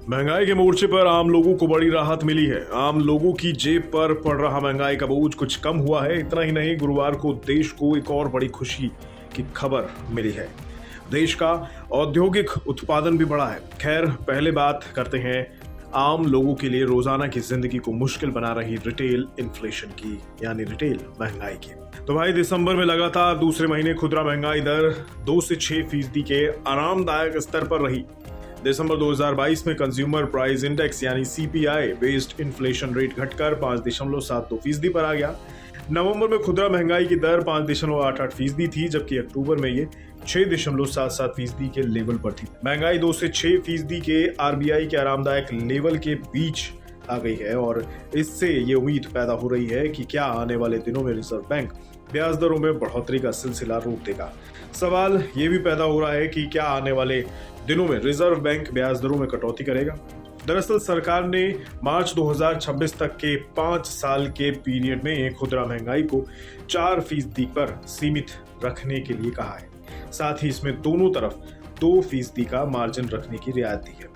महंगाई के मोर्चे पर आम लोगों को बड़ी राहत मिली है। आम लोगों की जेब पर पड़ रहा महंगाई का बोझ कुछ कम हुआ है। इतना ही नहीं, गुरुवार को देश को एक और बड़ी खुशी की खबर मिली है। देश का औद्योगिक उत्पादन भी बढ़ा है। खैर, पहले बात करते हैं आम लोगों के लिए रोजाना की जिंदगी को मुश्किल बना रही रिटेल इन्फ्लेशन की, यानी रिटेल महंगाई की। तो भाई, दिसंबर में लगातार दूसरे महीने खुदरा महंगाई दर 2 से 6% के आरामदायक स्तर पर रही। दिसंबर 2022 में कंज्यूमर प्राइस इंडेक्स यानी सीपीआई बेस्ड इन्फ्लेशन रेट घटकर 5.72% पर आ गया। नवंबर में खुदरा महंगाई की दर 5.88% थी, जबकि अक्टूबर में ये 6.77% के लेवल पर थी। महंगाई 2 से 6% के आरबीआई के आरामदायक लेवल के बीच आ गई है और इससे ये उम्मीद पैदा हो रही है कि क्या आने वाले दिनों में रिजर्व बैंक ब्याज दरों में बढ़ोतरी का सिलसिला रोक देगा। सवाल ये भी पैदा हो रहा है कि क्या आने वाले दिनों में रिजर्व बैंक ब्याज दरों में कटौती करेगा। दरअसल सरकार ने मार्च 2026 तक के 5 साल के पीरियड में खुदरा महंगाई को 4% पर सीमित रखने के लिए कहा है। साथ ही इसमें दोनों तरफ 2% का मार्जिन रखने की रियायत दी है।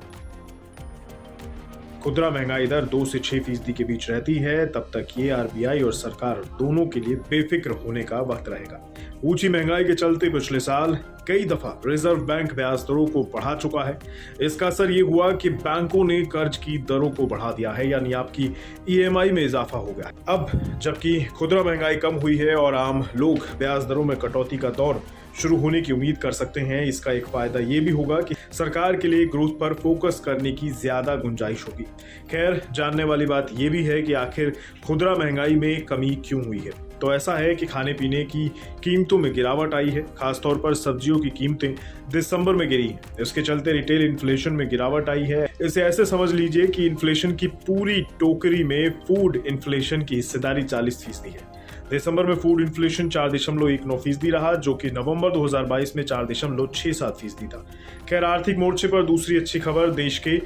खुदरा महंगाई दर 2 से 6% के बीच रहती है, तब तक ये आरबीआई और सरकार दोनों के लिए बेफिक्र होने का वक्त रहेगा। ऊंची महंगाई के चलते पिछले साल कई दफा रिजर्व बैंक ब्याज दरों को बढ़ा चुका है। इसका असर ये हुआ कि बैंकों ने कर्ज की दरों को बढ़ा दिया है, यानी आपकी ईएमआई में इजाफा हो गया। अब जबकि खुदरा महंगाई कम हुई है और आम लोग ब्याज दरों में कटौती का दौर शुरू होने की उम्मीद कर सकते हैं, इसका एक फायदा ये भी होगा कि सरकार के लिए ग्रोथ पर फोकस करने की ज्यादा गुंजाइश होगी। खैर, जानने वाली बात ये भी है कि आखिर खुदरा महंगाई में कमी क्यों हुई है। तो ऐसा है कि खाने पीने की कीमतों में गिरावट आई है। खासतौर पर सब्जियों की कीमतें दिसंबर में गिरी हैं। इसके चलते रिटेल इन्फ्लेशन में गिरावट आई है। इसे ऐसे समझ लीजिए कि इन्फ्लेशन की पूरी टोकरी में फूड इन्फ्लेशन की हिस्सेदारी 40% है। दिसंबर में फूड इन्फ्लेशन 4.19% रहा, जो कि नवंबर 2022 में 4.67% था। खैर, आर्थिक मोर्चे पर दूसरी अच्छी खबर देश के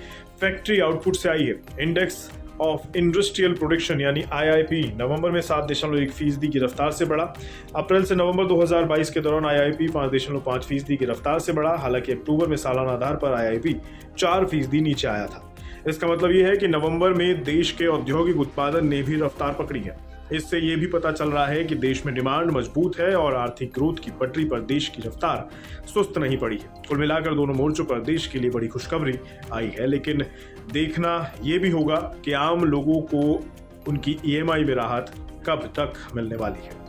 फैक्ट्री आउटपुट से आई है। इंडेक्स ऑफ इंडस्ट्रियल प्रोडक्शन यानी आईआईपी नवंबर में 7.1% की रफ्तार से बढ़ा। अप्रैल से नवंबर 2022 के दौरान आईआईपी 5.5% की रफ्तार से बढ़ा। हालांकि अक्टूबर में सालाना आधार पर आईआईपी 4% नीचे आया था। इसका मतलब यह है कि नवंबर में देश के औद्योगिक उत्पादन ने भी रफ्तार पकड़ी है। इससे ये भी पता चल रहा है कि देश में डिमांड मजबूत है और आर्थिक ग्रोथ की पटरी पर देश की रफ्तार सुस्त नहीं पड़ी है। कुल मिलाकर दोनों मोर्चों पर देश के लिए बड़ी खुशखबरी आई है, लेकिन देखना ये भी होगा कि आम लोगों को उनकी ईएमआई में राहत कब तक मिलने वाली है।